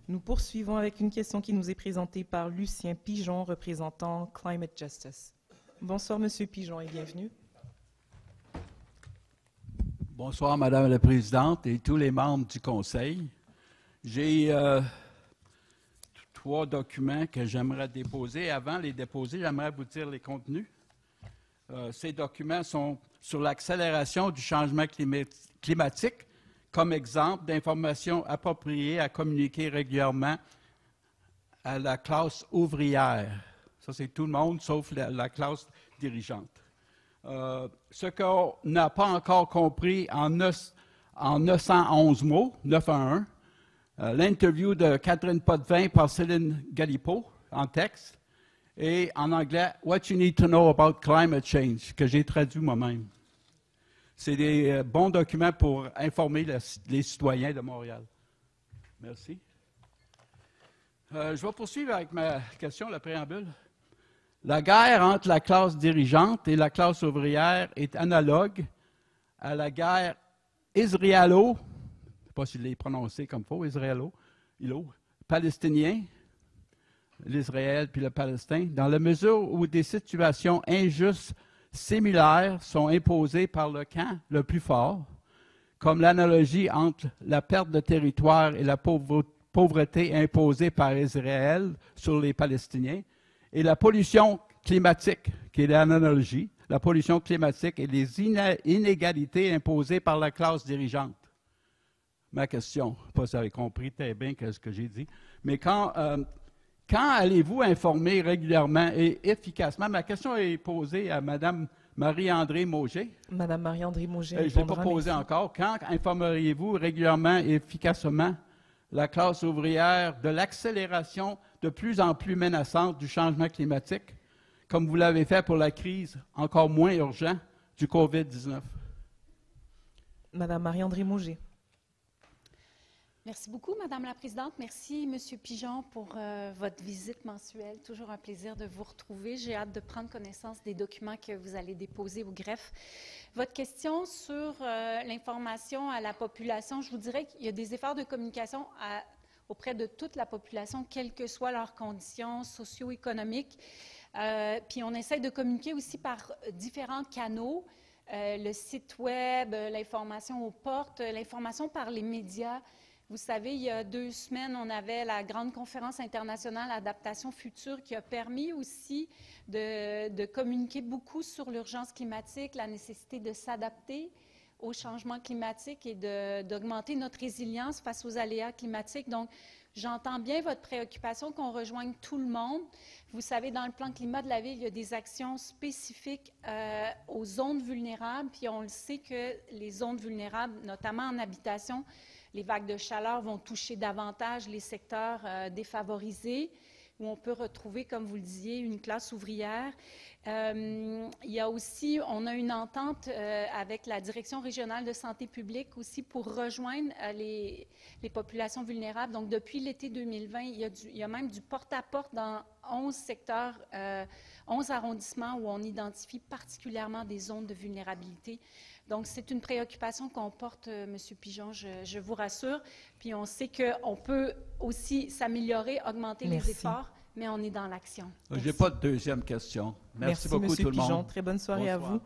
Nous poursuivons avec une question qui nous est présentée par Lucien Pigeon, représentant Climate Justice. Bonsoir, Monsieur Pigeon, et bienvenue. Bonsoir, Madame la Présidente et tous les membres du Conseil. J'ai 3 documents que j'aimerais déposer. Avant de les déposer, j'aimerais vous dire les contenus. Ces documents sont sur l'accélération du changement climatique comme exemple d'informations appropriées à communiquer régulièrement à la classe ouvrière. Ça, c'est tout le monde, sauf la classe dirigeante. Ce qu'on n'a pas encore compris en 911 mots, 911, l'interview de Catherine Potvin par Céline Galipeau en texte, et en anglais, What you need to know about climate change, que j'ai traduit moi-même. C'est des bons documents pour informer les citoyens de Montréal. Merci. Je vais poursuivre avec ma question, le préambule. La guerre entre la classe dirigeante et la classe ouvrière est analogue à la guerre israélo, je ne sais pas si je l'ai prononcé comme il faut, palestinien, l'Israël puis le Palestine, dans la mesure où des situations injustes similaires sont imposées par le camp le plus fort, comme l'analogie entre la perte de territoire et la pauvreté imposée par Israël sur les Palestiniens, et la pollution climatique, qui est l'analogie, la pollution climatique et les inégalités imposées par la classe dirigeante. Ma question, je ne sais pas si vous avez compris très bien ce que j'ai dit, mais quand allez-vous informer régulièrement et efficacement? Ma question est posée à Mme Marie-Andrée Mauger. Madame Marie-Andrée Mauger. Je ne l'ai pas posée encore. Quand informeriez-vous régulièrement et efficacement la classe ouvrière de l'accélération de plus en plus menaçante du changement climatique, comme vous l'avez fait pour la crise encore moins urgente du COVID-19? Madame Marie-Andrée Mauger. Merci beaucoup, Madame la Présidente. Merci, Monsieur Pigeon, pour votre visite mensuelle. Toujours un plaisir de vous retrouver. J'ai hâte de prendre connaissance des documents que vous allez déposer au greffe. Votre question sur l'information à la population, je vous dirais qu'il y a des efforts de communication auprès de toute la population, quelles que soient leurs conditions socio-économiques. Puis on essaie de communiquer aussi par différents canaux, le site Web, l'information aux portes, l'information par les médias. Vous savez, il y a 2 semaines, on avait la grande conférence internationale Adaptation future qui a permis aussi de communiquer beaucoup sur l'urgence climatique, la nécessité de s'adapter au changement climatique et d'augmenter notre résilience face aux aléas climatiques. Donc, j'entends bien votre préoccupation qu'on rejoigne tout le monde. Vous savez, dans le plan climat de la Ville, il y a des actions spécifiques aux zones vulnérables, puis on le sait que les zones vulnérables, notamment en habitation, les vagues de chaleur vont toucher davantage les secteurs défavorisés, où on peut retrouver, comme vous le disiez, une classe ouvrière. Il y a aussi, on a une entente avec la Direction régionale de santé publique aussi pour rejoindre les populations vulnérables. Donc, depuis l'été 2020, il y a même du porte-à-porte dans 11 secteurs, 11 arrondissements où on identifie particulièrement des zones de vulnérabilité. Donc, c'est une préoccupation qu'on porte, M. Pigeon, je vous rassure. Puis, on sait qu'on peut aussi s'améliorer, augmenter les efforts, mais on est dans l'action. Je n'ai pas de deuxième question. Merci beaucoup, Monsieur tout le monde. Pigeon. Très bonne soirée à vous.